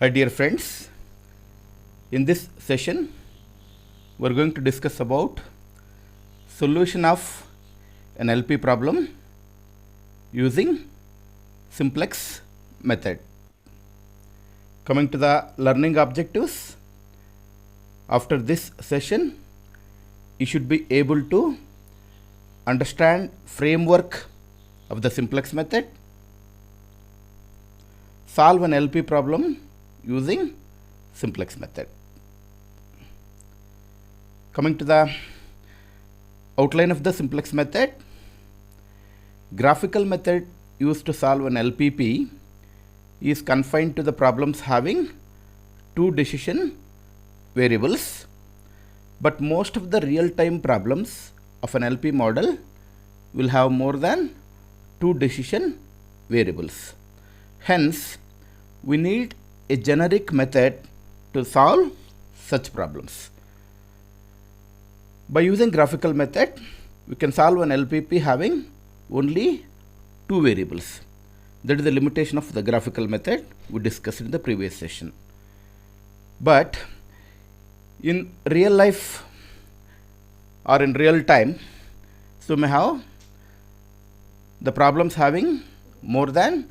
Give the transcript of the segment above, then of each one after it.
Hi dear friends, in this session we are going to discuss about solution of an LP problem using simplex method. Coming to the learning objectives, after this session you should be able to understand framework of the simplex method, solve an LP problem using simplex method. Coming to the outline of the simplex method, graphical method used to solve an LPP is confined to the problems having two decision variables, but most of the real-time problems of an LP model will have more than two decision variables. Hence, we need a generic method to solve such problems. By using graphical method, we can solve an LPP having only two variables. That is the limitation of the graphical method we discussed in the previous session. But in real life or in real time, so we may have the problems having more than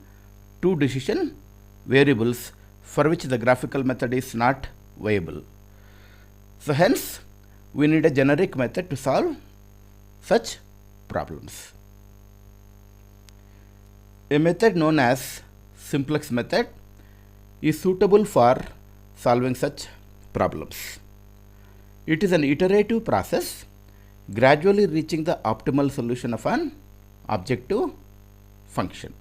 two decision variables for which the graphical method is not viable. So hence, we need a generic method to solve such problems. A method known as simplex method is suitable for solving such problems. It is an iterative process, gradually reaching the optimal solution of an objective function.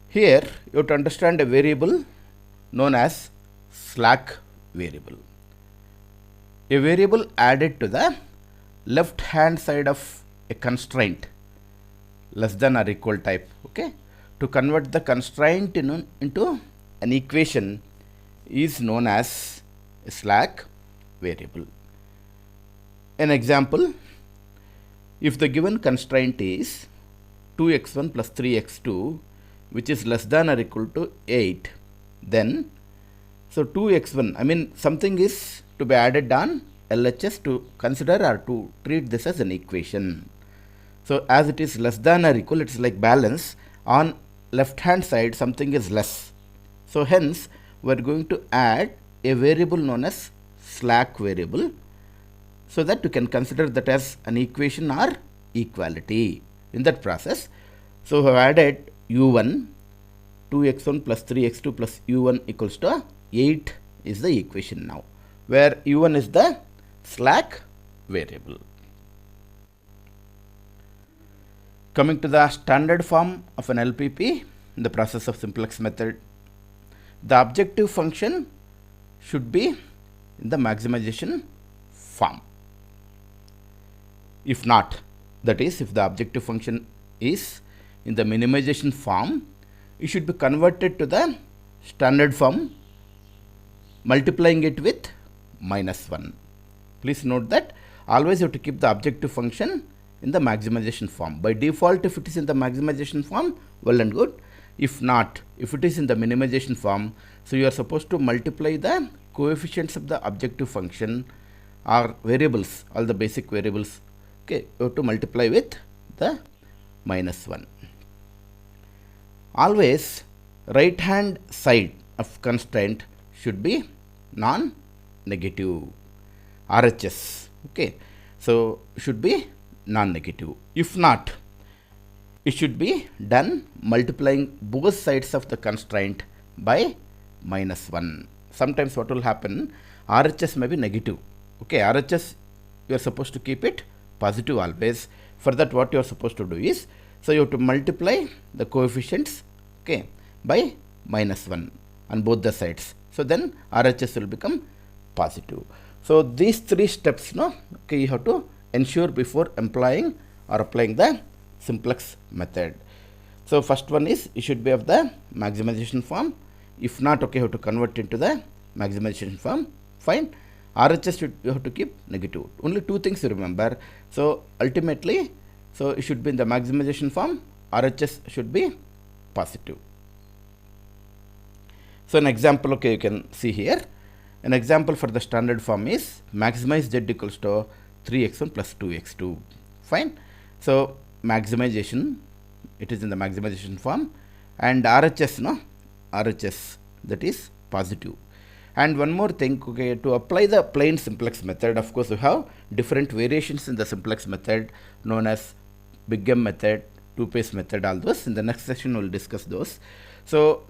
Here, you have to understand a variable known as slack variable. A variable added to the left hand side of a constraint less than or equal type. Okay, to convert the constraint into an equation is known as a slack variable. An example, if the given constraint is 2x1 plus 3x2 which is less than or equal to 8, then so 2x1, I mean something is to be added on LHS to consider or to treat this as an equation. So as it is less than or equal, it is like balance. On left hand side something is less. So hence we are going to add a variable known as slack variable so that you can consider that as an equation or equality in that process. So we have added u1, 2x1 plus 3x2 plus u1 equals to 8 is the equation now, where u1 is the slack variable. Coming to the standard form of an LPP in the process of simplex method, the objective function should be in the maximization form. If not, that is, if the objective function is in the minimization form, it should be converted to the standard form, multiplying it with -1. Please note that always you have to keep the objective function in the maximization form. By default, if it is in the maximization form, well and good. If not, if it is in the minimization form, so you are supposed to multiply the coefficients of the objective function or variables, all the basic variables. Okay, you have to multiply with the -1. Always right hand side of constraint should be non-negative, RHS. Okay, so should be non-negative. If not, it should be done multiplying both sides of the constraint by -1. Sometimes what will happen, RHS may be negative. Okay, RHS you are supposed to keep it positive always. For that, what you are supposed to do is, so you have to multiply the coefficients, okay, by -1 on both the sides. So then RHS will become positive. So these three steps, no, okay, you have to ensure before employing or applying the simplex method. So first one is, it should be of the maximization form. If not, okay, you have to convert into the maximization form. Fine. RHS you have to keep negative. Only two things you remember. So ultimately, so it should be in the maximization form. RHS should be positive. So an example, okay, you can see here. An example for the standard form is maximize z equals to 3x1 plus 2x2. Fine. So maximization, it is in the maximization form, and RHS, no, RHS, that is positive. And one more thing, okay, to apply the plain simplex method, of course, we have different variations in the simplex method known as big M method, two-phase method, all those. In the next section, we'll discuss those. So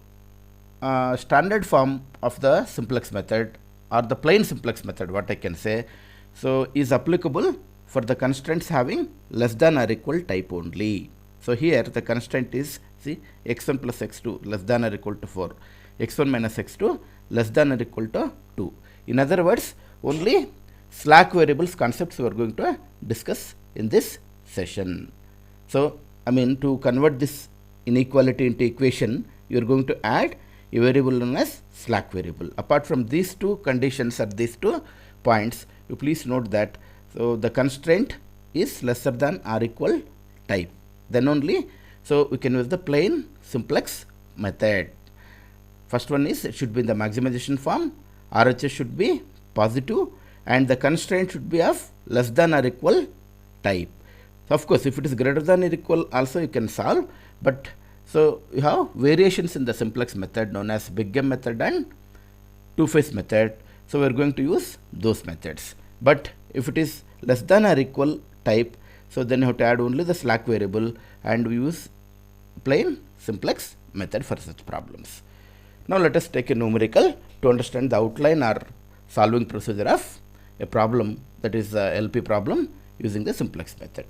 standard form of the simplex method, or the plain simplex method, what I can say, so is applicable for the constraints having less than or equal type only. So here the constraint is, see, x1 plus x2 less than or equal to 4, x1 minus x2 less than or equal to 2. In other words, only slack variables concepts we are going to discuss in this session. So I mean, to convert this inequality into equation, you are going to add a variable known as slack variable. Apart from these two conditions at these 2 points, you please note that, so the constraint is lesser than or equal type. Then only, so we can use the plain simplex method. First one is, it should be in the maximization form, RHS should be positive, and the constraint should be of less than or equal type. So of course, if it is greater than or equal, also you can solve, but so you have variations in the simplex method known as big M method and two-phase method. So we are going to use those methods. But if it is less than or equal type, so then you have to add only the slack variable, and we use plain simplex method for such problems. Now let us take a numerical to understand the outline or solving procedure of a problem, that is a LP problem, using the simplex method.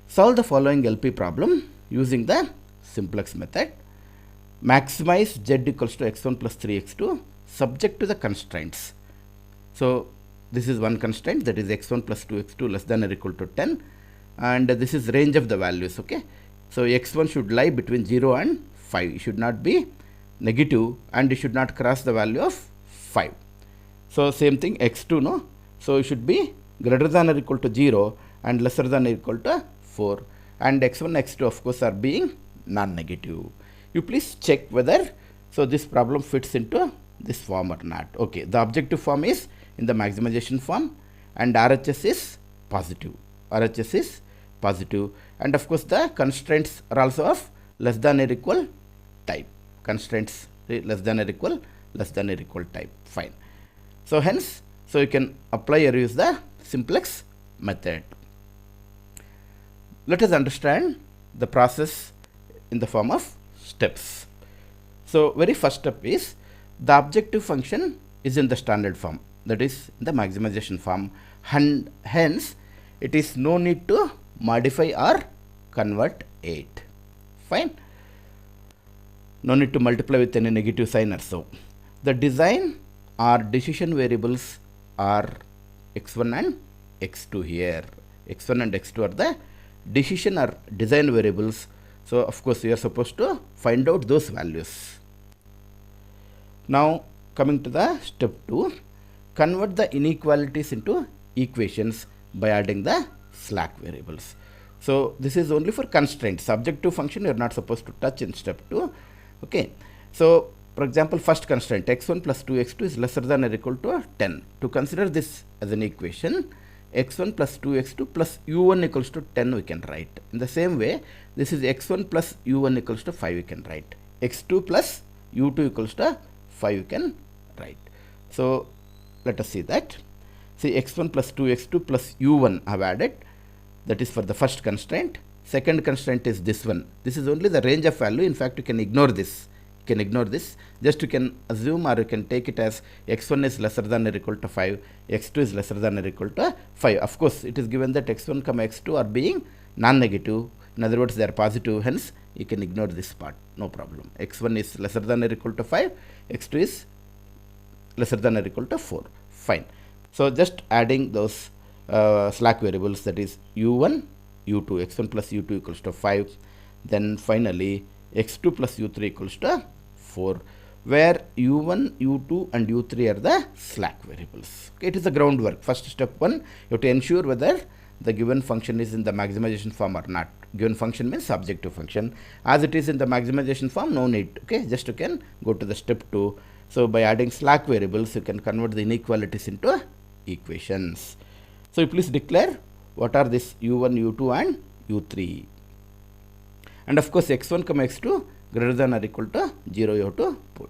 Solve the following LP problem using the simplex method. Maximize z equals to x1 plus 3x2 subject to the constraints. So this is one constraint, that is x1 plus 2x2 less than or equal to 10, and this is range of the values. Okay, so x1 should lie between 0 and 5. It should not be negative, and it should not cross the value of 5. So same thing, x2, no, so it should be greater than or equal to 0 and lesser than or equal to 4, and x1 x2 of course are being non-negative. You please check whether so this problem fits into this form or not. Okay, the objective form is in the maximization form, and RHS is positive. RHS is positive, and of course the constraints are also of less than or equal type. Constraints less than or equal type. Fine. So hence, so you can apply or use the simplex method. Let us understand the process in the form of steps. So very first step is, the objective function is in the standard form, that is in the maximization form, and hence it is no need to modify or convert it. Fine. No need to multiply with any negative sign or so. The design or decision variables are x1 and x2 here. x1 and x2 are the decision or design variables. So of course we are supposed to find out those values. Now coming to the step 2, convert the inequalities into equations by adding the slack variables. So this is only for constraints. Subjective function you are not supposed to touch in step 2. Okay, so for example, first constraint, x1 plus 2x2 is lesser than or equal to 10. To consider this as an equation, x1 plus 2x2 plus u1 equals to 10 we can write. In the same way, this is x1 plus u1 equals to 5 we can write. x2 plus u2 equals to 5 we can write. So let us see that. See, x1 plus 2x2 plus u1 I have added. That is for the first constraint. Second constraint is this one. This is only the range of value. In fact, you can ignore this. You can ignore this. Just you can assume, or you can take it as x1 is lesser than or equal to 5, x2 is lesser than or equal to 5. Of course, it is given that x1, x2 are being non-negative. In other words, they are positive. Hence, you can ignore this part. No problem. x1 is lesser than or equal to 5, x2 is lesser than or equal to 4. Fine. So just adding those slack variables, that is u1, u2, x1 plus u2 equals to 5. Then finally, x2 plus u3 equals to 4, where u1, u2 and u3 are the slack variables. Okay, it is the groundwork. First step 1, you have to ensure whether the given function is in the maximization form or not. Given function means objective function. As it is in the maximization form, no need. Okay, just you can go to the step 2. So by adding slack variables, you can convert the inequalities into equations. So you please declare what are this u1, u2 and u3. And of course x1, x2 greater than or equal to 0 you have to put.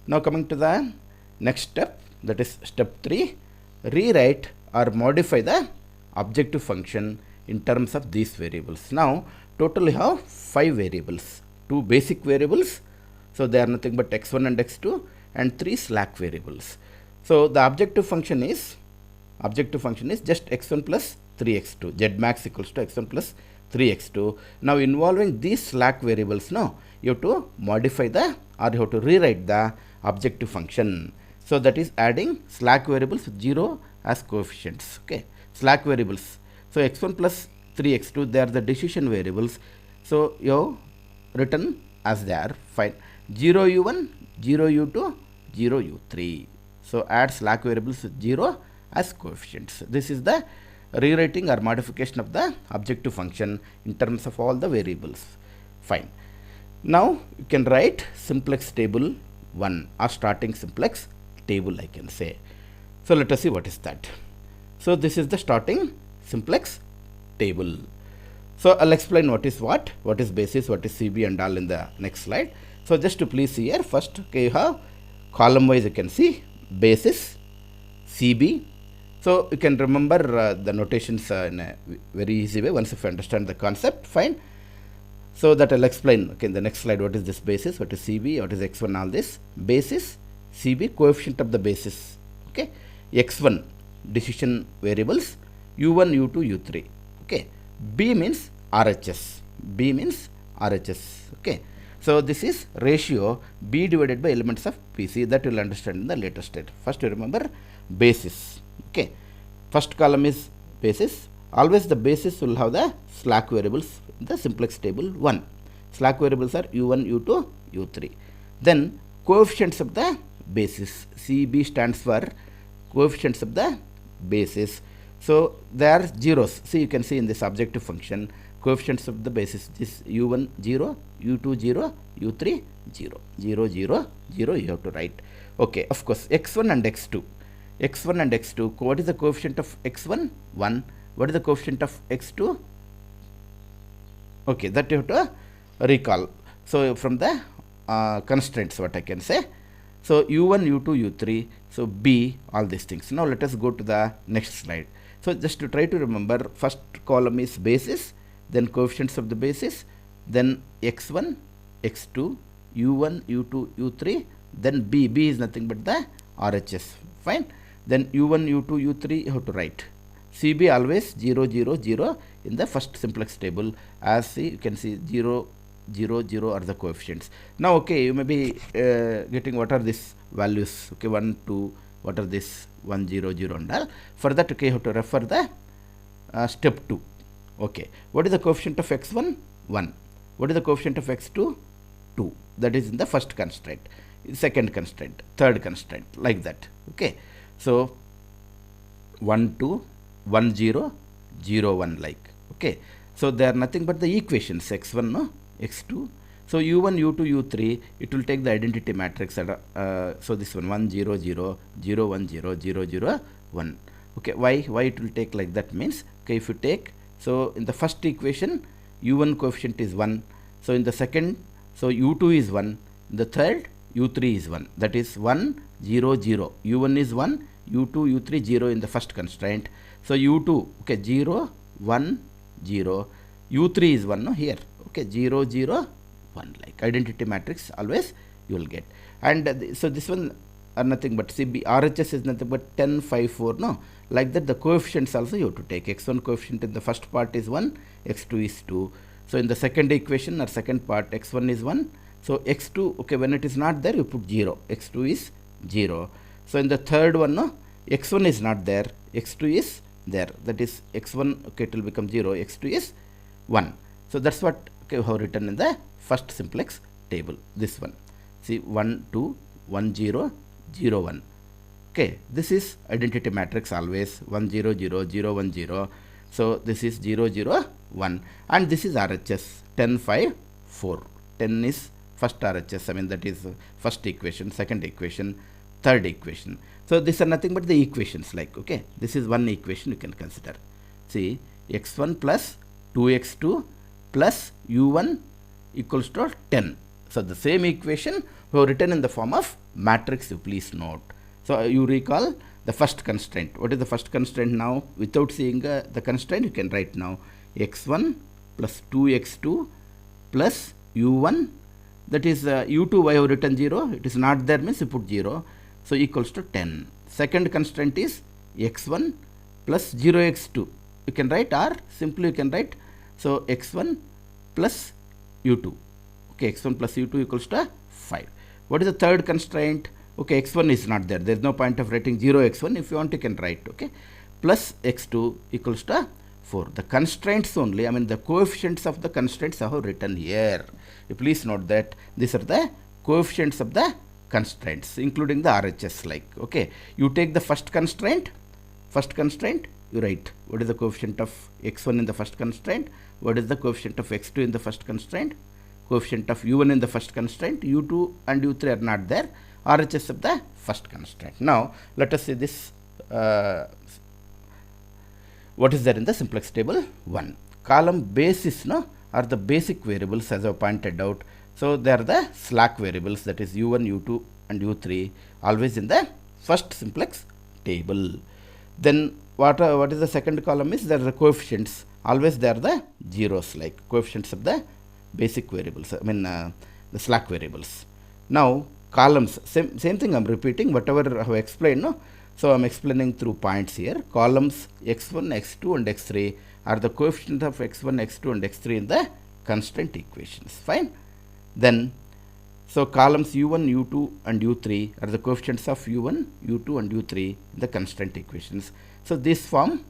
Now coming to the next step, that is step 3, rewrite or modify the objective function in terms of these variables. Now total you have 5 variables, 2 basic variables, so they are nothing but x1 and x2, and 3 slack variables. So the objective function is just x1 plus 3x2, z max equals to x1 plus 3x2. Now involving these slack variables, now you have to modify the, or you have to rewrite the objective function. So that is adding slack variables with 0 as coefficients. Okay, slack variables. So x1 plus 3x2, they are the decision variables. So you have written as they are. Fine. 0 u1, 0 u2, 0 u3. So add slack variables with 0 as coefficients. This is the rewriting or modification of the objective function in terms of all the variables. Fine. Now you can write simplex table 1 or starting simplex table, I can say. So let us see what is that. So this is the starting simplex table. So I'll explain what is basis, what is CB and all in the next slide. So just to please see here, first okay, you have column wise, you can see basis, CB. So you can remember the notations in a very easy way once if you understand the concept. Fine. So that I'll explain okay in the next slide what is this basis, what is CB, what is x1, all this. Basis, CB, coefficient of the basis. Okay. x1 decision variables, u1, u2, u3. Okay. B means RHS. B means RHS. Okay. So this is ratio B divided by elements of PC, that you will understand in the later state. First you remember basis. Okay. First column is basis. Always the basis will have the slack variables in the simplex table 1. Slack variables are u1, u2, u3. Then coefficients of the basis. CB stands for coefficients of the basis. So they are zeros. See, you can see in this objective function coefficients of the basis. This u1 0, u2 0, u3 0, 0, 0, 0 you have to write. Okay, of course x1 and x2. x1 and x2, what is the coefficient of x1? 1. What is the coefficient of x2? Okay, that you have to recall. So from the constraints, what I can say. So u1, u2, u3, so B, all these things. Now let us go to the next slide. So just to try to remember, first column is basis, then coefficients of the basis, then x1, x2, u1, u2, u3, then B. B is nothing but the RHS. Fine. Then u1, u2, u3 you have to write. CB always 0, 0, 0 in the first simplex table, as you can see 0, 0, 0 are the coefficients. Now okay, you may be getting what are these values. Okay, 1, 2, what are this 1, 0, 0 and all. For that okay, you have to refer the step 2. Okay, what is the coefficient of x1? 1. What is the coefficient of x2? 2. That is in the first constraint, second constraint, third constraint, like that. Okay, so 1, 2, 1, 0, 0, 1 like. Okay, so they are nothing but the equations x1, no, x2. So u1, u2, u3, it will take the identity matrix. So this one 1, 0, 0, 0, 1, 0, 0, 0, 1. Okay, why it will take like that means, okay, if you take, so in the first equation u1 coefficient is 1, so in the second, so u2 is 1, in the third u3 is 1, that is 1, 0, 0, u1 is 1, u2, u3 0 in the first constraint. So u2 okay 0, 1, 0, u3 is 1 no here. Okay, 0, 0, 1 like identity matrix always you will get. And so this one are nothing but CB RHS is nothing but 10, 5, 4 no, like that the coefficients also you have to take. x1 coefficient in the first part is 1, x2 is 2. So in the second equation or second part x1 is 1, so x2 okay when it is not there you put 0, x2 is 0. So in the third one no, x1 is not there, x2 is there, that is x1 okay it will become 0, x2 is 1. So that's what okay we have written in the first simplex table, this one. See 1, 2, 1, 0, 0, 1. Okay, this is identity matrix always 1, 0, 0, 0, 1, 0. So this is 0, 0, 1, and this is RHS 10, 5, 4. 10 is first RHS, I mean that is first equation, second equation, third equation. So these are nothing but the equations, like, okay, this is one equation you can consider. See, x1 plus 2x2 plus u1 equals to 10. So the same equation we have written in the form of matrix, you please note. So you recall the first constraint. What is the first constraint now? Without seeing the constraint, you can write now x1 plus 2x2 plus u1, that is u2 I have written 0, it is not there means you put 0, so equals to 10. Second constraint is x1 plus 0x2, you can write, or simply you can write, so x1 plus u2, okay, x1 plus u2 equals to 5. What is the third constraint? Okay, x1 is not there, there is no point of writing 0 x1, if you want you can write, okay, plus x2 equals to 4. The constraints only, I mean the coefficients of the constraints I have written here. You please note that these are the coefficients of the constraints, including the RHS, like, okay, you take the first constraint, you write what is the coefficient of x1 in the first constraint, what is the coefficient of x2 in the first constraint, coefficient of u1 in the first constraint, u2 and u3 are not there, RHS of the first constraint. Now let us see this, what is there in the simplex table 1. Column basis no, are the basic variables as I pointed out. So they are the slack variables, that is u1, u2 and u3, always in the first simplex table. Then what is the second column is, there are the coefficients, always they are the zeros, like coefficients of the basic variables, I mean the slack variables. Now columns, same thing I am repeating, whatever I have explained, no? So I am explaining through points here. Columns x1, x2 and x3 are the coefficients of x1, x2 and x3 in the constraint equations, fine. Then, so columns u1, u2 and u3 are the coefficients of u1, u2 and u3 in the constraint equations. So this forms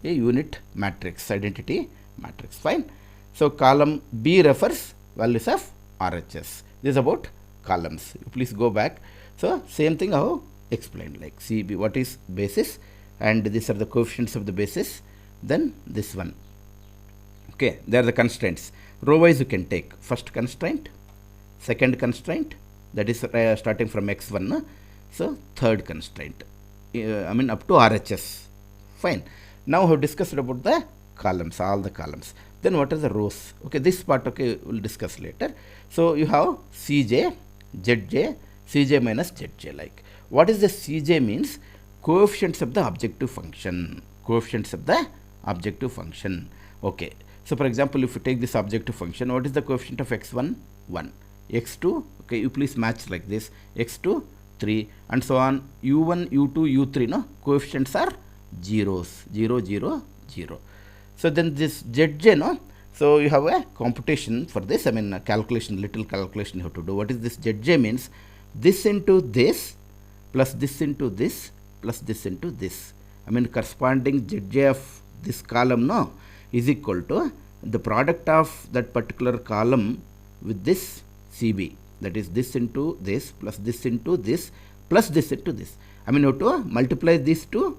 a unit matrix, identity matrix, fine. So column B refers values of RHS. This is about columns. You please go back. So same thing I have explained, like CB, what is basis, and these are the coefficients of the basis. Then this one, okay, they are the constraints. Row wise you can take first constraint, second constraint, that is starting from x1, no? So third constraint, I mean up to RHS, fine. Now we have discussed about the columns, all the columns. Then what are the rows? Okay, this part, okay, we'll discuss later. So you have Cj, Zj, Cj minus Zj, like. What is the Cj means? Coefficients of the objective function. Coefficients of the objective function. Okay. So for example, if you take this objective function, what is the coefficient of x1? 1. x2, okay, you please match like this. x2, 3, and so on. u1, u2, u3, no? Coefficients are zeros. 0, 0, 0. So then this Zj, no? So you have a computation for this, I mean a calculation, little calculation you have to do. What is this Zj means? This into this plus this into this plus this into this. I mean corresponding Zj of this column, no, is equal to the product of that particular column with this CB. That is this into this plus this into this plus this into this. I mean you have to multiply these two,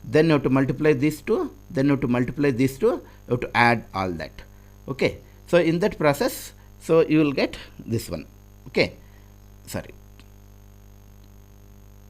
then you have to multiply these two, then you have to multiply these two, you have to add all that. Okay. So in that process, so you will get this one. Okay. Sorry.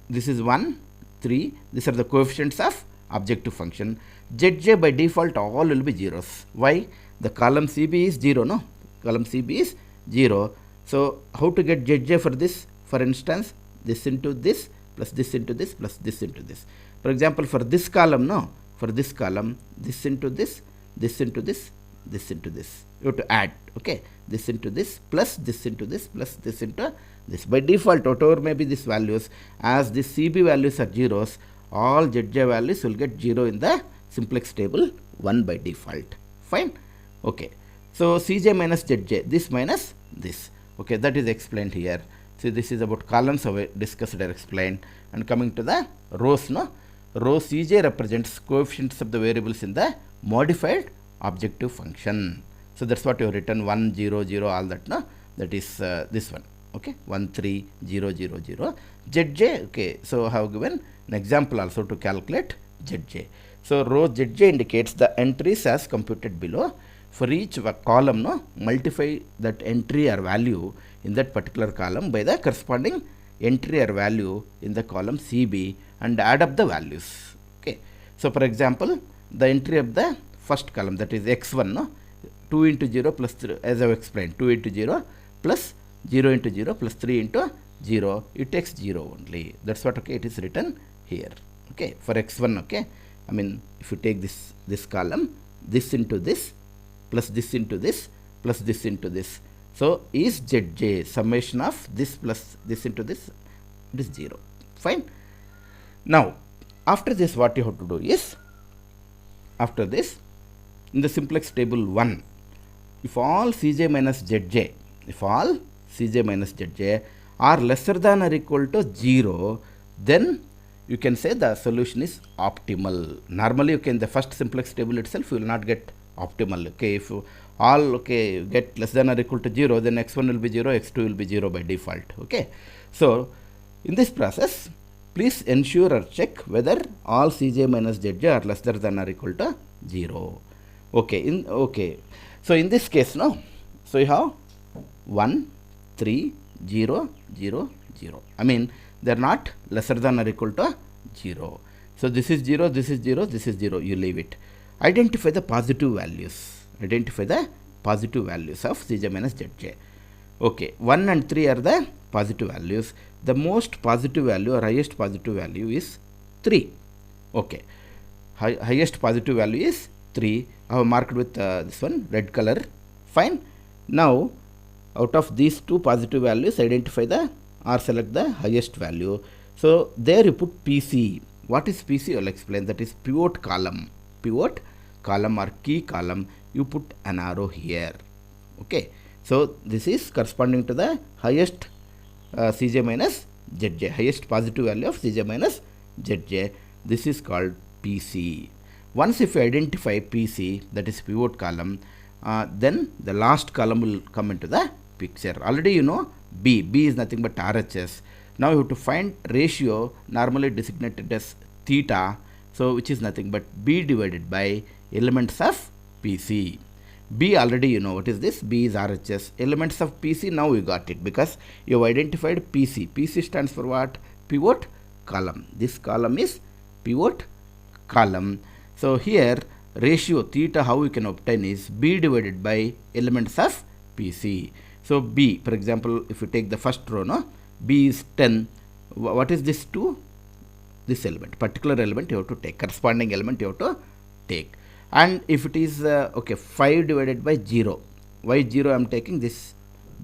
This is 1, 3. These are the coefficients of objective function. Zj by default all will be zeros. Why? The column CB is 0, no? Column CB is 0. So how to get Zj for this? For instance, this into this plus this into this plus this into this. For example, for this column, no? For this column, this into this, this into this, this into this. You have to add, okay? This into this plus this into this plus this into this. By default, whatever may be these values, as the CB values are zeros, all Zj values will get 0 in the simplex table 1 by default. Fine? Okay. So Cj minus Zj, this minus this. Okay, that is explained here. See, this is about columns I discussed or explained. And coming to the rows, no? Row Cj represents coefficients of the variables in the modified objective function. So that's what you have written 1, 0, 0, all that, no? That is this one. Okay, 1, 3, 0, 0, 0. Zj, okay, so I have given an example also to calculate Zj. So row Zj indicates the entries as computed below. For each column, no, multiply that entry or value in that particular column by the corresponding entry or value in the column CB and add up the values. Okay. So for example, the entry of the first column, that is x1, no, 2 into 0 plus 3, as I have explained, 2 into 0 plus 0 into 0 plus 3 into 0, it takes 0 only. That's what, okay, it is written here. Okay, for x1, okay, I mean, if you take this column, this into this, plus this into this, plus this into this. So is Zj summation of this plus this into this, it is 0. Fine. Now, after this, what you have to do is, after this, in the simplex table 1, if all Cj minus Zj, if all Cj minus Zj are lesser than or equal to 0, then you can say the solution is optimal. Normally, okay, in the first simplex table itself, you will not get optimal. Okay, if you all, okay, get less than or equal to 0, then x1 will be 0, x2 will be 0 by default. Okay, so in this process, please ensure or check whether all Cj minus Zj are lesser than or equal to 0. Okay, so in this case, no, so you have 1, 3, 0, 0, 0. I mean, they are not lesser than or equal to 0. So this is 0, this is 0, this is 0. You leave it. Identify the positive values. Identify the positive values of Cj minus Zj. Okay, 1 and 3 are the positive values. The most positive value or highest positive value is 3. Okay, highest positive value is 3. I have marked with this one red color. Fine. Now, out of these two positive values, identify the or select the highest value. So there you put PC. What is PC? I will explain. That is pivot column. Pivot column or key column. You put an arrow here. Okay. So this is corresponding to the highest Cj minus Zj, highest positive value of Cj minus Zj. This is called PC. Once if you identify PC, that is pivot column, then the last column will come into the picture. Already you know B is nothing but RHS. Now you have to find ratio, normally designated as theta, so which is nothing but B divided by elements of PC. B already you know what is this, B is RHS. Elements of PC, now you got it because you have identified PC. PC stands for what? Pivot column. This column is pivot column. So here ratio theta how we can obtain is B divided by elements of PC. So B, for example, if you take the first row, no, B is 10. What is this to? This element, particular element you have to take, corresponding element you have to take. And if it is, okay, 5 divided by 0. Why 0 I am taking this?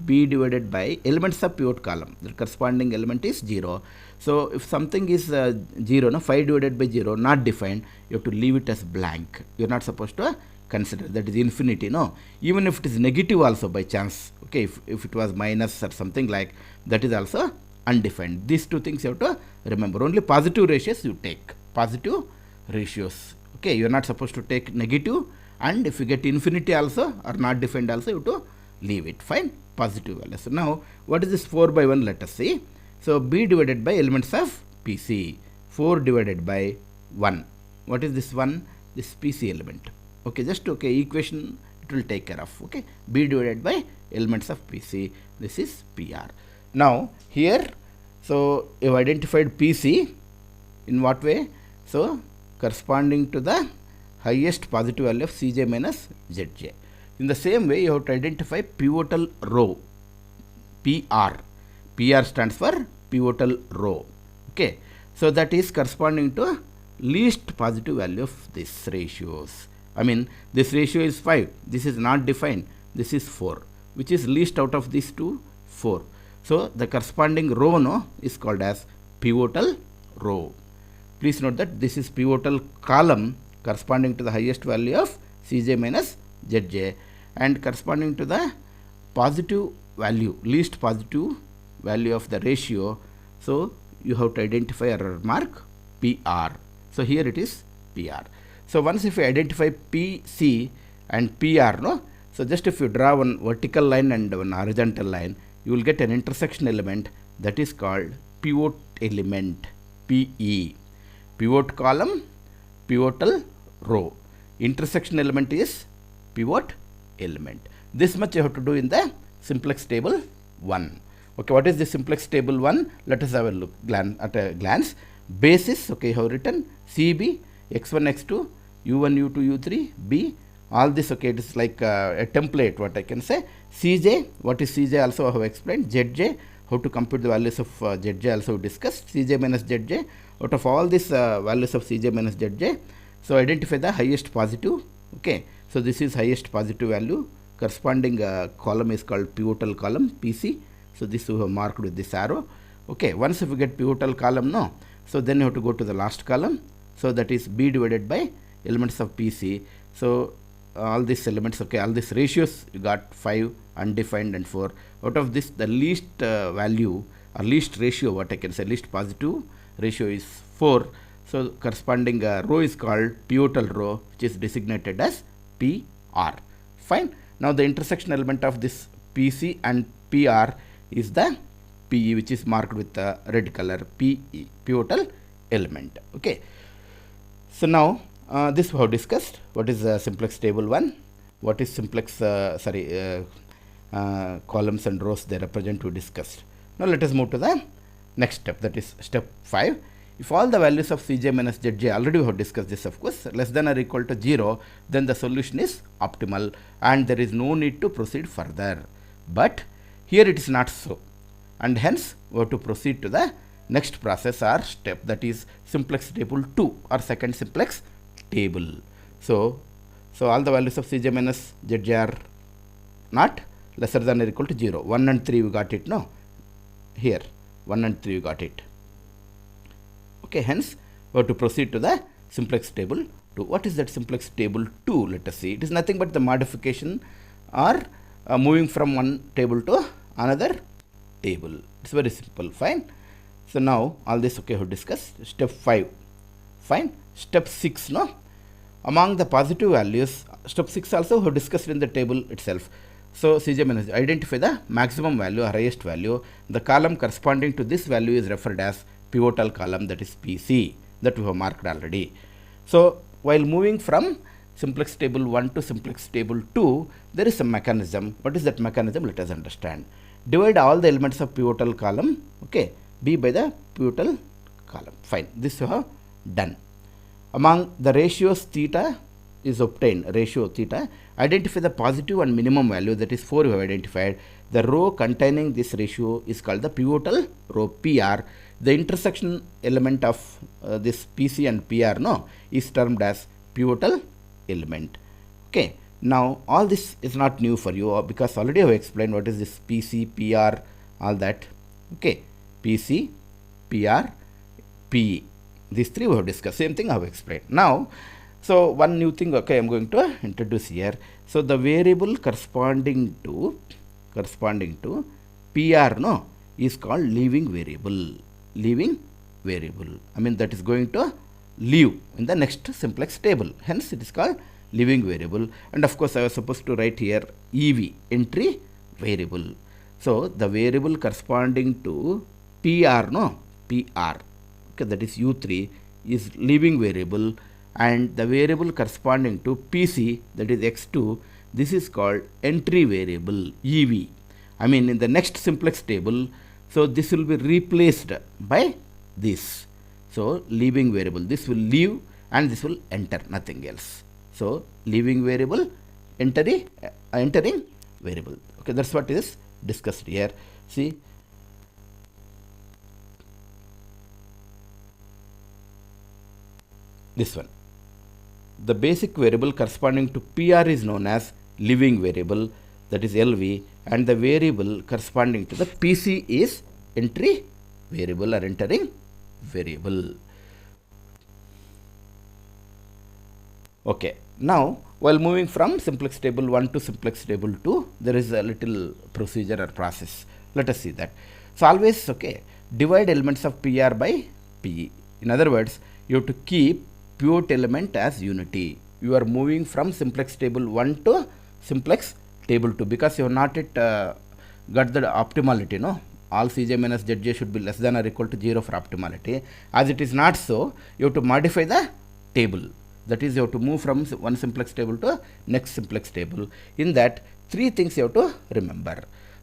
B divided by elements of pivot column. The corresponding element is 0. So if something is 0, no, 5 divided by 0, not defined, you have to leave it as blank. You are not supposed to consider that is infinity, no. Even if it is negative also by chance, okay, if it was minus or something like that is also undefined. These two things you have to remember. Only positive ratios you take. Positive ratios. Okay, you are not supposed to take negative, and if you get infinity also or not defined also, you have to leave it. Fine, positive value. So now, what is this 4 by 1? Let us see. So B divided by elements of PC. 4 divided by 1. What is this 1? This PC element. Okay, just okay, equation it will take care of. Okay, B divided by elements of PC. This is PR. Now here, so you have identified PC in what way? So corresponding to the highest positive value of Cj minus Zj. In the same way, you have to identify pivotal row, PR. PR stands for pivotal row. Okay, so that is corresponding to least positive value of these ratios. I mean, this ratio is 5. This is not defined. This is 4. Which is least out of these two? 4. So the corresponding row, no, is called as pivotal row. Please note that this is pivotal column corresponding to the highest value of Cj minus Zj, and corresponding to the positive value, least positive value of the ratio. So you have to identify or mark PR. So here it is PR. So once if you identify PC and PR, no, so just if you draw one vertical line and one horizontal line, you will get an intersection element that is called pivot element, PE. Pivot column, pivotal row. Intersection element is pivot element. This much you have to do in the simplex table 1. Okay, what is the simplex table 1? Let us have a look at a glance. Basis, okay, you have written CB, x1, x2, u1, u2, u3, b. All this, okay, it is like a template, what I can say. Cj, what is Cj also I have explained. Zj, how to compute the values of Zj also discussed. Cj minus Zj. Out of all these values of Cj minus Zj, so identify the highest positive. Okay, so this is highest positive value. Corresponding column is called pivotal column, PC. So this we have marked with this arrow. Okay, once if you get pivotal column, no, so then you have to go to the last column. So that is B divided by elements of PC. So all these elements, okay, all these ratios you got 5, undefined and 4. Out of this, the least value or least ratio, what I can say, least positive ratio is 4. So corresponding row is called pivotal row, which is designated as PR. Fine. Now the intersection element of this PC and PR is the PE, which is marked with the red color, PE, pivotal element. Okay. So now this we have discussed. What is simplex table 1? What is simplex, columns and rows they represent we discussed. Now let us move to the next step, that is step 5. If all the values of Cj minus Zj, already we have discussed this of course, less than or equal to 0, then the solution is optimal and there is no need to proceed further. But here it is not so, and hence we have to proceed to the next process or step, that is simplex table 2 or second simplex table. So all the values of Cj minus Zj are not lesser than or equal to 0. 1 and 3 we got it, no? Here 1 and 3 we got it. Okay, hence we have to proceed to the simplex table 2. What is that simplex table 2? Let us see. It is nothing but the modification or moving from one table to another table. It's very simple. Fine. So now all this, okay, we have discussed. Step 5. Fine. Step 6, no? Among the positive values, step 6 also we have discussed in the table itself. So Cj minus, identify the maximum value or highest value. The column corresponding to this value is referred as pivotal column, that is PC, that we have marked already. So while moving from simplex table 1 to simplex table 2, there is a mechanism. What is that mechanism? Let us understand. Divide all the elements of pivotal column, okay, B by the pivotal column. Fine, this we have done. Among the ratios theta is obtained, ratio theta, identify the positive and minimum value, that is 4 we have identified. The row containing this ratio is called the pivotal row, PR. The intersection element of this PC and PR, no, is termed as pivotal element. Okay, now all this is not new for you because already I have explained what is this PC, PR, all that. Okay, PC, PR, PE. These three we have discussed. Same thing I have explained. Now, so one new thing, okay, I am going to introduce here. So the variable corresponding to PR, no, is called leaving variable. Leaving variable. I mean that is going to leave in the next simplex table. Hence it is called leaving variable. And of course I was supposed to write here EV, entry variable. So the variable corresponding to PR, no, PR, okay, that is U3 is leaving variable, and the variable corresponding to PC, that is X2, this is called entry variable, EV. I mean in the next simplex table, so this will be replaced by this. So leaving variable, this will leave and this will enter, nothing else. So leaving variable, entering variable. Okay, that's what is discussed here. See, this one. The basic variable corresponding to PR is known as leaving variable, that is LV, and the variable corresponding to the PC is entry variable or entering variable. Okay, now while moving from simplex table 1 to simplex table 2, there is a little procedure or process. Let us see that. So always, okay, divide elements of PR by PE. In other words, you have to keep pivot element as unity. You are moving from simplex table 1 to simplex table 2 because you have not yet got the optimality, no? All Cj minus Zj should be less than or equal to 0 for optimality. As it is not so, you have to modify the table. That is, you have to move from one simplex table to next simplex table. In that, three things you have to remember.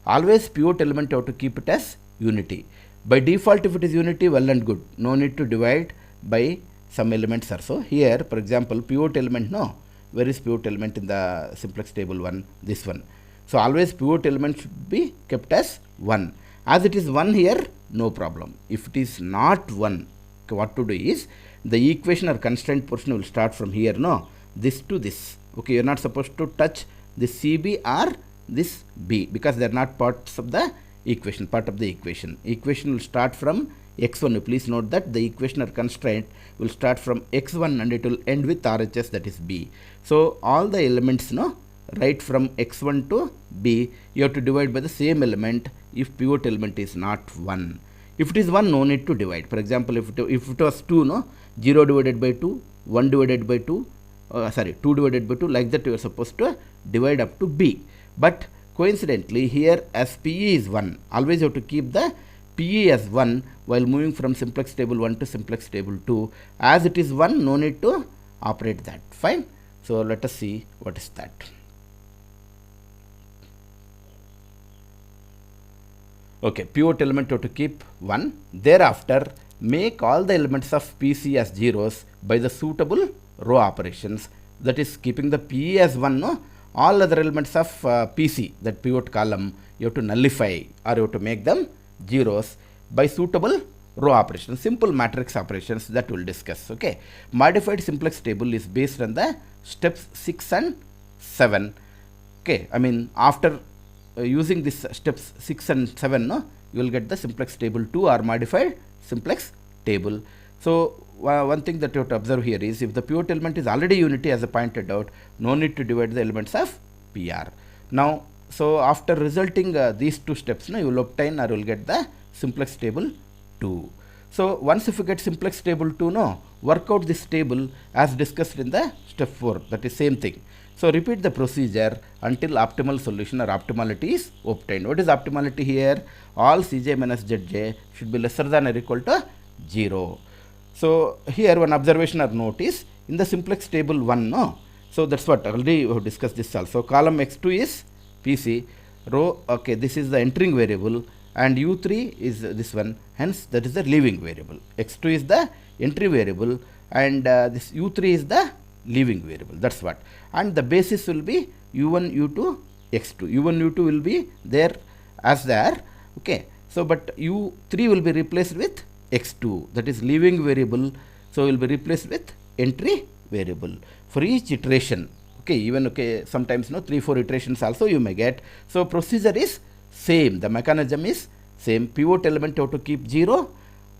Always pivot element you have to keep it as unity. By default, if it is unity, well and good. No need to divide by some elements or so. Here, for example, pivot element, no. Where is pivot element in the simplex table 1? This one. So always pivot element should be kept as 1. As it is 1 here, no problem. If it is not 1, what to do is, the equation or constraint portion will start from here, no? This to this. Okay, you are not supposed to touch this CB or this B, because they are not parts of the equation, part of the equation. Equation will start from x1. Please note that the equation or constraint will start from x1 and it will end with RHS, that is B. So all the elements, no, right from x1 to B, you have to divide by the same element if pivot element is not 1. If it is 1, no need to divide. For example, if it was 2, no, 0 divided by 2, 1 divided by 2, 2 divided by 2, like that you are supposed to divide up to B. But coincidentally, here as PE is 1, always you have to keep the PE as 1 while moving from simplex table 1 to simplex table 2. As it is 1, no need to operate that. Fine. So let us see what is that. Okay, pivot element you have to keep 1. Thereafter, make all the elements of PC as zeros by the suitable row operations. That is, keeping the PE as 1, no? All other elements of PC, that pivot column, you have to nullify or you have to make them zeros by suitable row operations, simple matrix operations that we'll discuss. Okay, modified simplex table is based on the steps 6 and 7. Okay, I mean, after using this steps 6 and 7, no, you will get the simplex table 2 or modified simplex table. So one thing that you have to observe here is, if the pivot element is already unity, as I pointed out, no need to divide the elements of PR. Now, so after resulting these two steps, no, you will obtain or you will get the simplex table 2. So once if you get simplex table 2, no, work out this table as discussed in the step 4. That is same thing. So repeat the procedure until optimal solution or optimality is obtained. What is optimality here? All Cj minus Zj should be lesser than or equal to 0. So here one observation or note is, in the simplex table 1, no. So that's what already we have discussed this also. Column x2 is PC, row, okay, this is the entering variable, and u3 is this one, hence that is the leaving variable. X2 is the entry variable and this u3 is the leaving variable. That's what. And the basis will be u1, u2, x2. u1, u2 will be there as there. Okay. So, but u3 will be replaced with x2, that is leaving variable. So, will be replaced with entry variable for each iteration. Okay, even okay, sometimes no 3-4 iterations also you may get. So procedure is same. The mechanism is same. Pivot element you have to keep 0.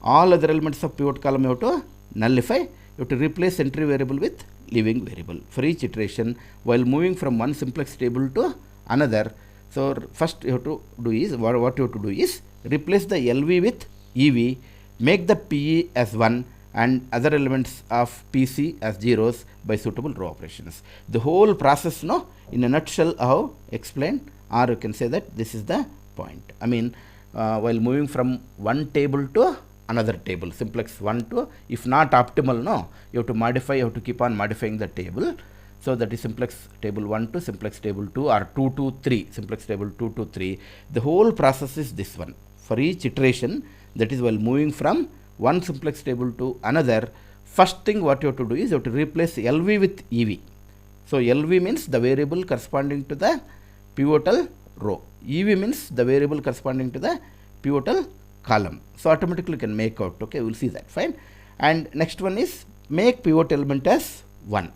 All other elements of pivot column you have to nullify. You have to replace entry variable with leaving variable for each iteration while moving from one simplex table to another. So first you have to do is, what you have to do is replace the LV with EV, make the PE as 1 and other elements of PC as zeros by suitable row operations. The whole process, no, in a nutshell, I have explained, or you can say that this is the point. I mean, while moving from one table to another table, simplex 1 to, if not optimal, no, you have to modify, you have to keep on modifying the table. So that is simplex table 1 to simplex table 2 or 2 to 3, simplex table 2 to 3. The whole process is this one. For each iteration, that is while moving from one simplex table to another, first thing what you have to do is you have to replace LV with EV. So LV means the variable corresponding to the pivotal row. EV means the variable corresponding to the pivotal column. So automatically you can make out. Okay, we'll see that. Fine. And next one is make pivot element as 1.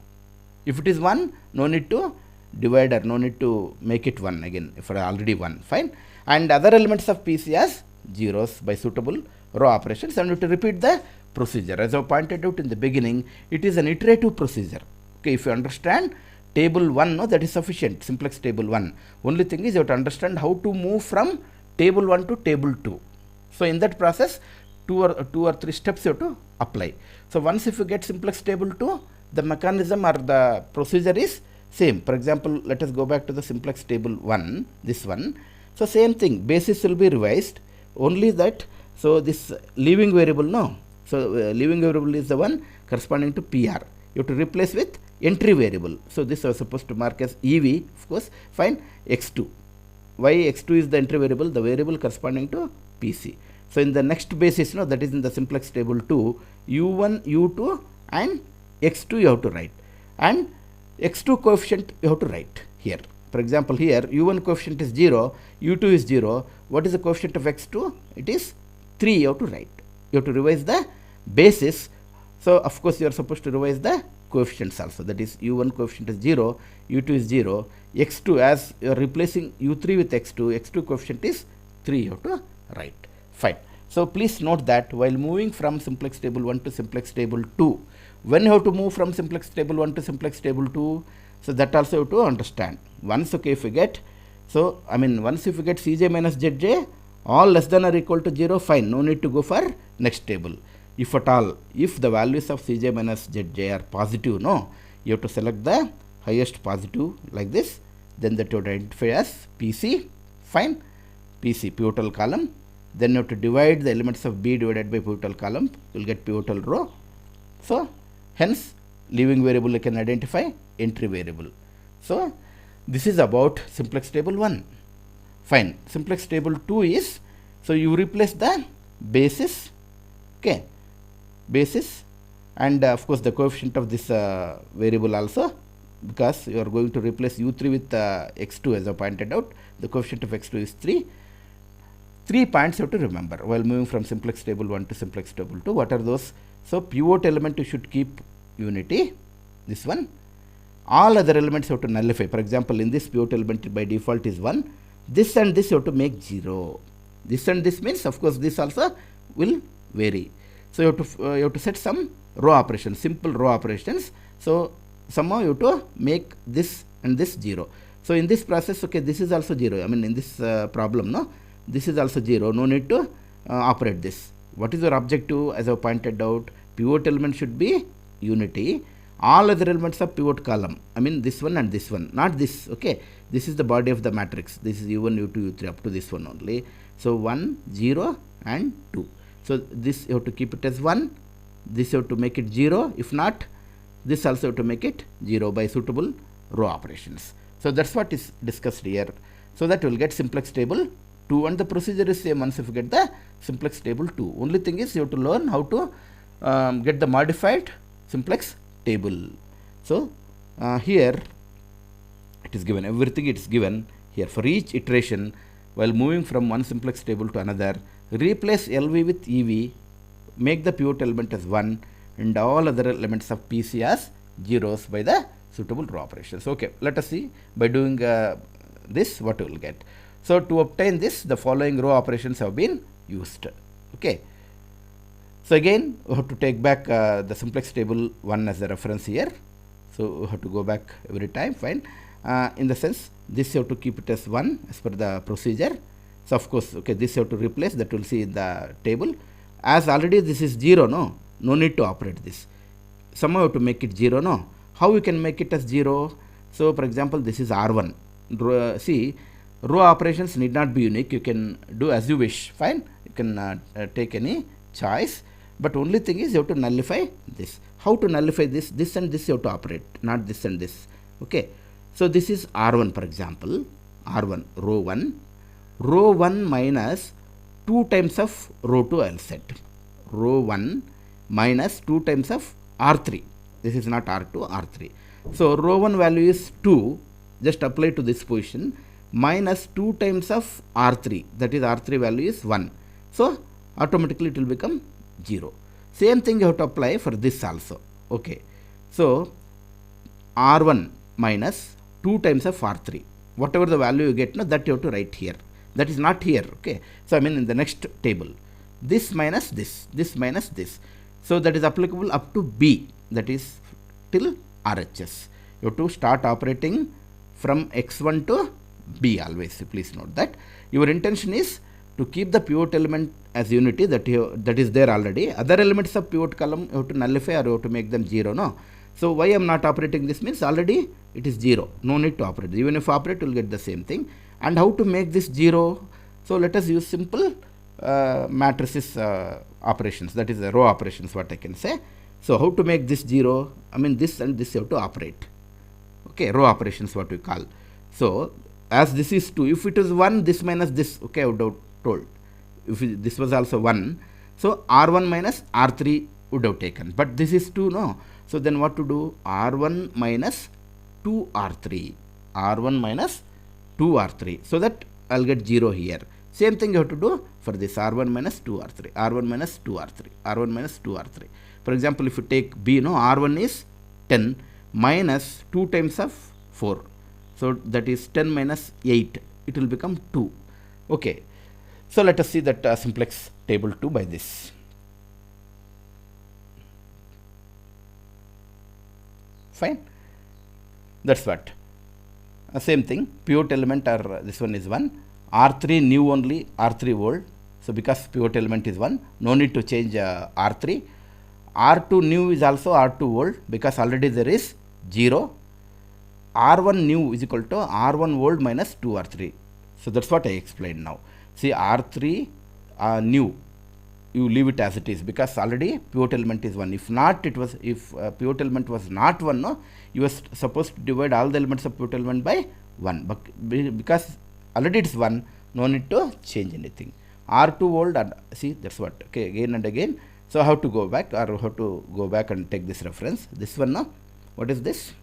If it is 1, no need to divide or no need to make it 1 again if already 1. Fine. And other elements of PC as zeros by suitable row operations, and you have to repeat the procedure. As I pointed out in the beginning, it is an iterative procedure. Okay, if you understand table 1, no, that is sufficient, simplex table 1. Only thing is you have to understand how to move from table 1 to table 2. So in that process, two or three steps you have to apply. So once if you get simplex table 2, the mechanism or the procedure is same. For example, let us go back to the simplex table 1, this one. So same thing, basis will be revised, only that. So this leaving variable, no. So leaving variable is the one corresponding to PR. you have to replace with entry variable. So this was supposed to mark as EV, of course, fine, x2. Why x2 is the entry variable? The variable corresponding to PC. So in the next basis, no, that is in the simplex table 2, u1, u2 and x2 you have to write, and x2 coefficient you have to write here. For example, here u1 coefficient is 0, u2 is 0. What is the coefficient of x2? It is 3 you have to write. You have to revise the basis. So of course you are supposed to revise the coefficients also. That is u1 coefficient is 0, u2 is 0, x2, as you are replacing u3 with x2, x2 coefficient is 3 you have to write. Fine. So please note that while moving from simplex table 1 to simplex table 2, when you have to move from simplex table 1 to simplex table 2, so that also you have to understand. Once, okay, if you get, so I mean once if you get Cj minus Zj all less than or equal to 0, fine, no need to go for next table. If at all, if the values of Cj minus Zj are positive, no, you have to select the highest positive like this, then that you identify as PC, fine, PC, pivotal column. Then you have to divide the elements of B divided by pivotal column, you will get pivotal row. So hence leaving variable you can identify entry variable. So this is about simplex table 1. Fine. Simplex table 2 is, so you replace the basis, okay, basis, and of course the coefficient of this variable also, because you are going to replace u3 with x2 as I pointed out. The coefficient of x2 is 3. 3 points you have to remember while moving from simplex table 1 to simplex table 2. What are those? So pivot element you should keep unity, this one. All other elements you have to nullify. For example, in this pivot element by default is 1. This and this you have to make 0. This and this means, of course, this also will vary. So you have to set some row operations, simple row operations. So somehow you have to make this and this 0. So in this process, okay, this is also 0. I mean in this problem, no, this is also 0. No need to operate this. What is your objective? As I pointed out, pivot element should be unity. All other elements of pivot column, I mean this one and this one, not this, okay. This is the body of the matrix. This is u1, u2, u3 up to this one only. So 1, 0 and 2. So this you have to keep it as 1. This you have to make it 0. If not, this also you have to make it 0 by suitable row operations. So that's what is discussed here. So that you will get simplex table 2, and the procedure is same once if you get the simplex table 2. Only thing is you have to learn how to get the modified simplex table. So here it is given, everything it is given here. For each iteration while moving from one simplex table to another, replace LV with EV, make the pivot element as 1 and all other elements of PC as zeros by the suitable row operations. Okay, let us see by doing this what we will get. So to obtain this, the following row operations have been used. Okay. So again we have to take back the simplex table 1 as a reference here. So we have to go back every time, fine. In the sense this you have to keep it as 1 as per the procedure. So of course, okay, this you have to replace, that we'll see in the table. As already this is 0, no need to operate this. Somehow you have to make it 0, no. How you can make it as 0? So for example, this is R1. See, row operations need not be unique. You can do as you wish, fine. You can take any choice. But only thing is you have to nullify this. How to nullify this? This and this you have to operate, not this and this. Okay. So this is R1, for example. R1, row 1. Row 1 minus 2 times of row 2 I will set. Row 1 minus 2 times of R3. This is not R2, R3. So row 1 value is 2. Just apply to this position. Minus 2 times of R3. That is R3 value is 1. So automatically it will become 0. Same thing you have to apply for this also. Okay. So R1 minus 2 times of R3. Whatever the value you get, no, that you have to write here. That is not here. Okay. So I mean in the next table. This minus this. This minus this. So that is applicable up to B. That is till RHS. You have to start operating from X1 to B always. Please note that. Your intention is to keep the pivot element as unity, that is there already. Other elements of pivot column you have to nullify or you have to make them 0. No. So why I am not operating this means already it is 0. No need to operate. Even if operate, you will get the same thing. And how to make this 0? So let us use simple matrices operations. That is the row operations, what I can say. So how to make this 0? I mean this and this you have to operate. Okay, row operations what we call. So as this is 2, if it is 1, this minus this, okay, I would have told. If this was also 1, so R1 minus R3 would have taken. But this is 2, no? So then what to do? R1 minus 2R3. R1 minus 2R3. So that I'll get 0 here. Same thing you have to do for this R1 minus 2R3. R1 minus 2R3. R1 minus 2R3. For example, if you take B, no, R1 is 10 minus 2 times of 4. So that is 10 minus 8. It will become 2. Okay. So let us see that simplex table 2 by this. Fine. That's what. Same thing. Pivot element or this one is 1. R3 new only R3 old. So because pivot element is 1, no need to change R3. R2 new is also R2 old because already there is 0. R1 new is equal to R1 old minus 2R3. So that's what I explained now. See, R3 new, you leave it as it is because already pivot element is 1. If not, it was, if pivot element was not 1, no, you was supposed to divide all the elements of pivot element by 1. But because already it's 1, no need to change anything. R2 old, and see, that's what. Okay, again and again. So how to go back, or how to go back and take this reference? This one, no? What is this?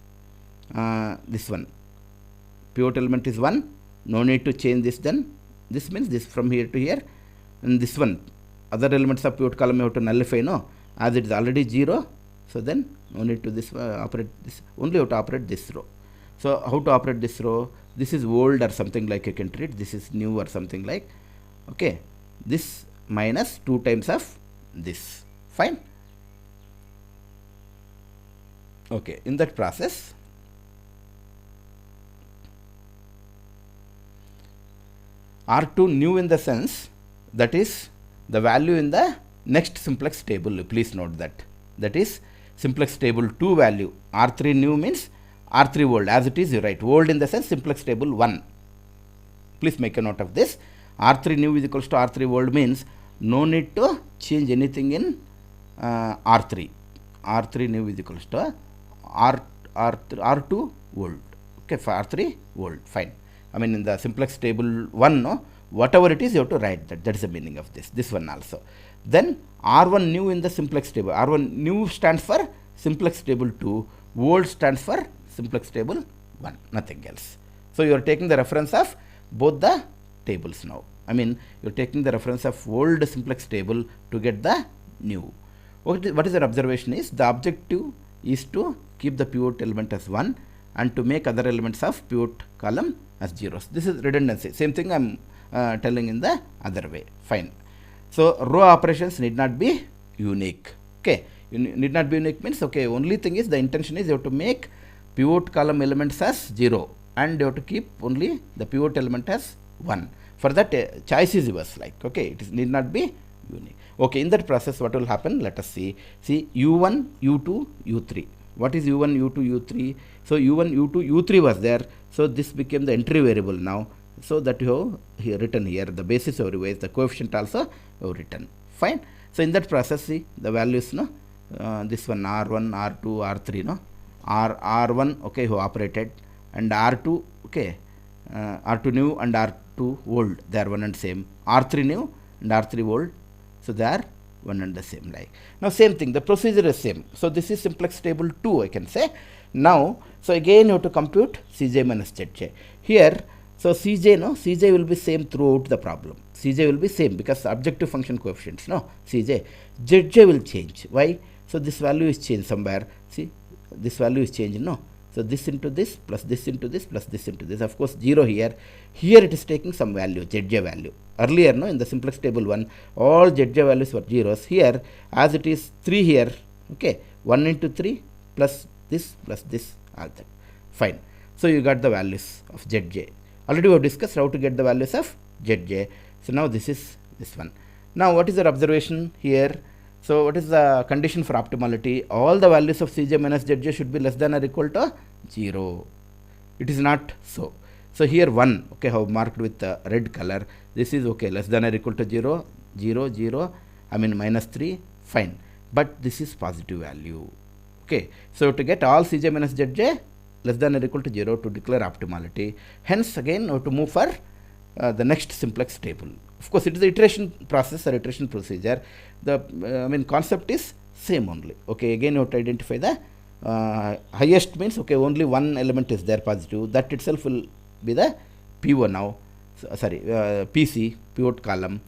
This one. Pivot element is 1. No need to change this then. This means this from here to here. And this one, other elements of pivot column you have to nullify, no? As it is already 0. So then no need to this operate this. Only you have to operate this row. So how to operate this row? This is old or something like you can treat. This is new or something like. Okay. This minus 2 times of this. Fine. Okay. In that process, R2 new in the sense that is the value in the next simplex table. Please note that. That is simplex table 2 value. R3 new means R3 old. As it is, you write old in the sense simplex table 1. Please make a note of this. R3 new is equals to R3 old means no need to change anything in R3. R3 new is equals to R2 old. Okay, for R3 old. Fine. I mean in the simplex table 1, no, whatever it is you have to write that. That is the meaning of this. This one also. Then R1 new in the simplex table. R1 new stands for simplex table 2. Old stands for simplex table 1. Nothing else. So you are taking the reference of both the tables now. I mean you are taking the reference of old simplex table to get the new. What is your observation is the objective is to keep the pivot element as 1 and to make other elements of pivot column as zeros. This is redundancy. Same thing I am telling in the other way. Fine. So row operations need not be unique. Okay. Need not be unique means, okay, only thing is the intention is you have to make pivot column elements as 0 and you have to keep only the pivot element as 1. For that choice is yours, like, okay, it is need not be unique. Okay, in that process what will happen? Let us see. See U1, U2, U3. What is U1, U2, U3? So U1, U2, U3 was there. So this became the entry variable now. So that you have here written here. The basis of revised, the coefficient also you have written. Fine. So in that process, see the values, no? This one R1, R2, R3, no? R1, okay, who operated, and R2, okay, R2 new and R2 old, they are one and same. R3 new and R3 old, so they are one and the same. Like now, same thing. The procedure is same. So this is simplex table 2, I can say. Now, so again you have to compute Cj minus Zj. Here, so Cj, no, Cj will be same throughout the problem. Cj will be same because objective function coefficients, no, Cj. Zj will change. Why? So this value is changed somewhere. See, this value is changed, no. So this into this plus this into this plus this into this. Of course, 0 here. Here it is taking some value, Zj value. Earlier, no, in the simplex table 1, all Zj values were zeros. Here, as it is 3 here, okay, 1 into 3 plus this, all that. Fine. So you got the values of Zj. Already we have discussed how to get the values of Zj. So now this is this one. Now what is your observation here? So what is the condition for optimality? All the values of Cj minus Zj should be less than or equal to 0. It is not so. So here 1, okay, have marked with the red color. This is okay, less than or equal to 0, 0, 0, I mean minus 3, fine. but this is positive value. Okay, so to get all Cj minus Zj less than or equal to 0 to declare optimality, hence again we have to move for the next simplex table. Of course, it is the iteration process or iteration procedure. The concept is same only. Okay, again you have to identify the highest means, okay, only one element is there positive, that itself will be the P1 now, PC, pivot column,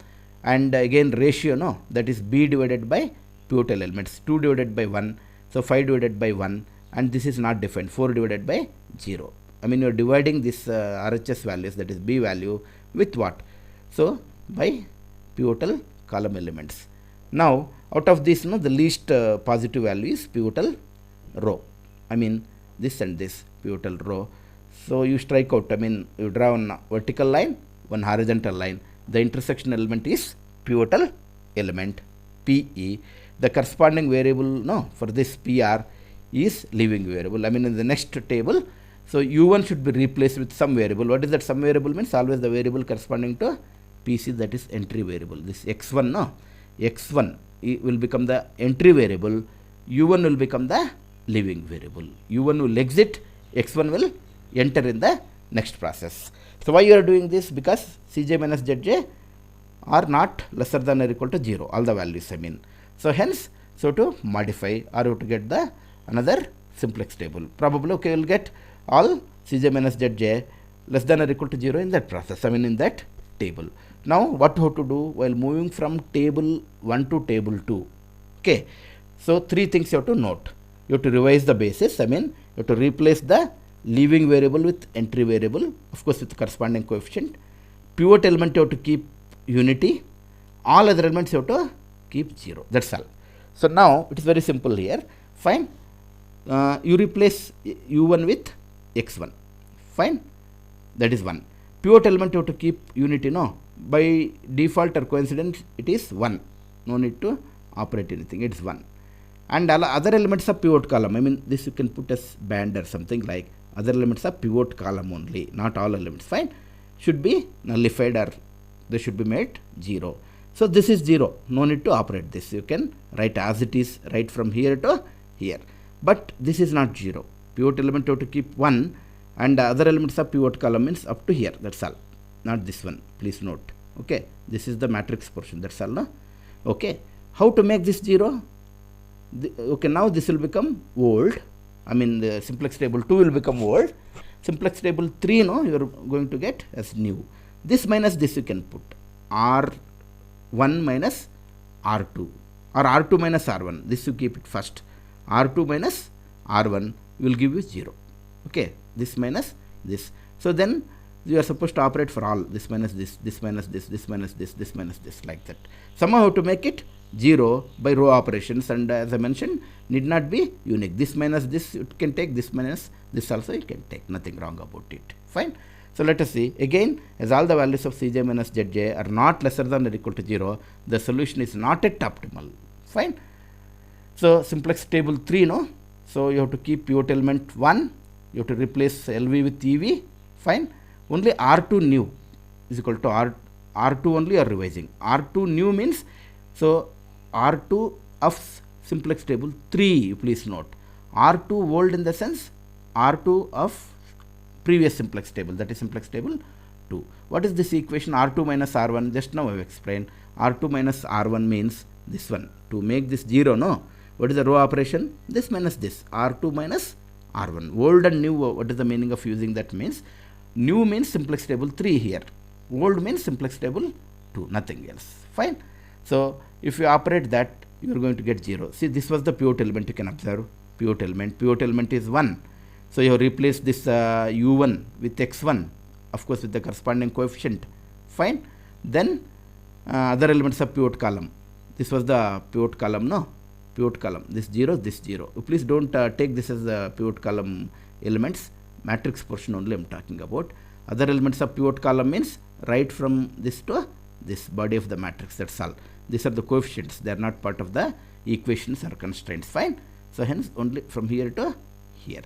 and again ratio, no, that is B divided by pivotal elements, 2 divided by 1, so 5 divided by 1, and this is not defined, 4 divided by 0. You are dividing this RHS values, that is B value, with what? So by pivotal column elements. Now out of this, no, the least positive value is pivotal row. This and this pivotal row. So you strike out, you draw one vertical line, one horizontal line. The intersection element is pivotal element PE. The corresponding variable, no, for this PR is leaving variable. In the next table, so U1 should be replaced with some variable. What is that some variable means? Always the variable corresponding to PC, that is entry variable. This X1, no, X1 will become the entry variable, U1 will become the leaving variable. U1 will exit, X1 will enter in the next process. So why you are doing this? Because Cj minus Zj are not lesser than or equal to 0, all the values So hence, so to modify or to get the another simplex table, probably okay, we'll get all Cj minus Zj less than or equal to 0 in that process, in that table. Now what you have to do while moving from table 1 to table 2? Okay, so 3 things you have to note. You have to revise the basis, you have to replace the leaving variable with entry variable, of course with corresponding coefficient. Pivot element you have to keep unity, all other elements you have to keep 0, that's all. So now it is very simple here. Fine, you replace U1 with X1, fine, that is 1. Pivot element you have to keep unity, no, by default or coincidence it is 1, no need to operate anything, it's 1. And all other elements of pivot column, this you can put as band or something like, other elements are pivot column only, not all elements, fine, should be nullified or they should be made 0. So this is 0, no need to operate this, you can write as it is, right from here to here. But this is not 0, pivot element you have to keep 1, and other elements of pivot column means up to here, that's all, not this one, please note. Okay, this is the matrix portion, that's all, no? Okay, how to make this 0? Okay, now this will become old, the simplex table 2 will become old, simplex table 3, no, you are going to get as new. This minus this you can put, R1 minus R2, or R2 minus R1, this you keep it first, R2 minus R1 will give you 0. Okay, this minus this. So then you are supposed to operate for all, this minus this, this minus this, this minus this, this minus this, like that. Somehow to make it 0 by row operations, and as I mentioned, need not be unique. This minus this you can take, this minus this also you can take, nothing wrong about it. Fine. So let us see again, as all the values of Cj minus Zj are not lesser than or equal to 0, the solution is not yet optimal. Fine. So simplex table 3, no, so you have to keep pivot element 1, you have to replace LV with EV. Fine. Only R2 new is equal to R2 only are revising. R2 new means, so R2 of simplex table 3, please note. R2 old in the sense R2 of previous simplex table, that is simplex table 2. What is this equation? R2 minus R1, just now I have explained. R2 minus R1 means this one. To make this 0, no, what is the row operation? This minus this, R2 minus R1. Old and new, what is the meaning of using that means? New means simplex table 3 here. Old means simplex table 2, nothing else. Fine. So if you operate that, you are going to get 0. See, this was the pivot element, you can observe. Pivot element is 1. So you have replaced this U1 with X1, of course with the corresponding coefficient. Fine. Then other elements of pivot column. This was the pivot column, no? Pivot column, this 0, this 0. Please don't take this as the pivot column elements, matrix portion only I am talking about. Other elements of pivot column means right from this to this body of the matrix, that's all. These are the coefficients, they are not part of the equations or constraints. Fine. So hence only from here to here.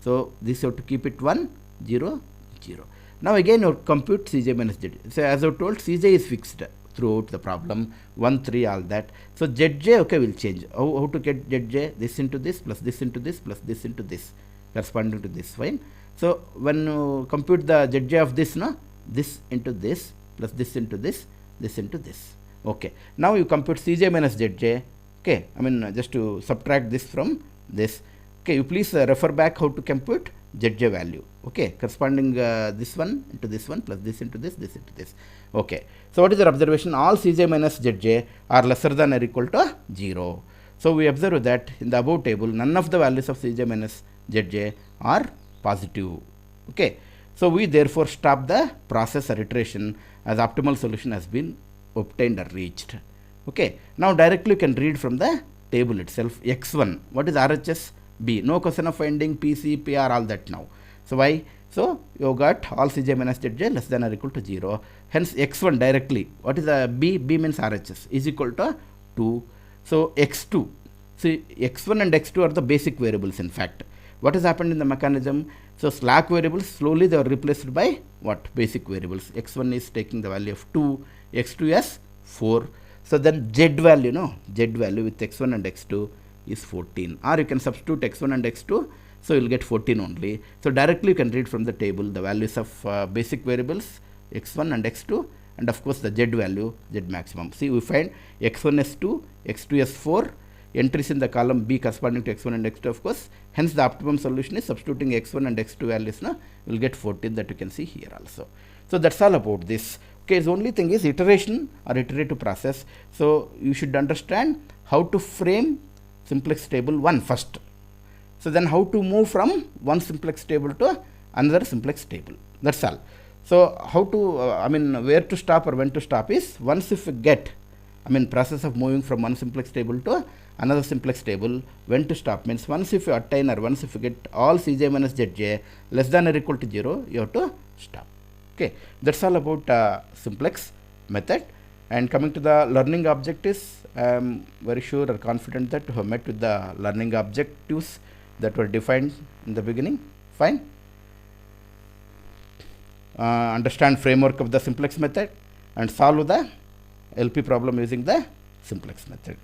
So this you have to keep it 1, 0, 0. Now again you compute Cj minus Zj. So as I told, Cj is fixed. throughout the problem, 1, 3, all that. So Zj, okay, will change. How to get Zj? This into this, plus this into this, plus this into this, corresponding to this, fine. So when you compute the Zj of this, no, this into this, plus this into this into this. Okay, now you compute Cj minus Zj. Okay, I mean just to subtract this from this. Okay, you please refer back how to compute Zj value. Okay, corresponding this one into this one, plus this into this into this. Okay, so what is your observation? All Cj minus Zj are lesser than or equal to 0. So we observe that in the above table, none of the values of Cj minus Zj are positive. Okay, so we therefore stop the process or iteration as optimal solution has been obtained or reached. Okay, now directly you can read from the table itself. X1, what is RHS? B. No question of finding PC, PR, all that now. So why? So you got all Cj minus Zj less than or equal to 0. Hence X1 directly. What is the B? B means RHS is equal to 2. So X2. See, X1 and X2 are the basic variables in fact. What has happened in the mechanism? So slack variables, slowly they are replaced by what? Basic variables. X1 is taking the value of 2, X2 as 4. So then Z value, no? Z value with X1 and X2 is 14. Or you can substitute X1 and X2, so you'll get 14 only. So directly you can read from the table the values of basic variables X1 and X2, and of course the Z value, Z maximum. See, we find X1 as 2, X2 as 4, entries in the column B corresponding to X1 and X2 of course. Hence the optimum solution is substituting X1 and X2 values, na, we'll get 14, that you can see here also. So that's all about this. Okay, the only thing is iteration or iterative process. So you should understand how to frame simplex table 1 first. So then how to move from one simplex table to another simplex table. That's all. So how to, I mean where to stop or when to stop is once if you get, I mean process of moving from one simplex table to another simplex table, when to stop means once if you attain or once if you get all Cj minus Zj less than or equal to 0, you have to stop. Okay, that's all about simplex method. And coming to the learning objectives, I am very sure or confident that you have met with the learning objectives that were defined in the beginning. Fine. Understand framework of the simplex method and solve the LP problem using the simplex method.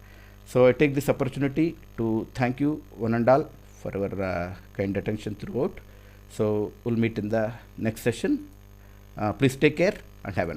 So I take this opportunity to thank you one and all for your kind attention throughout. So we'll meet in the next session. Please take care and have a nice day.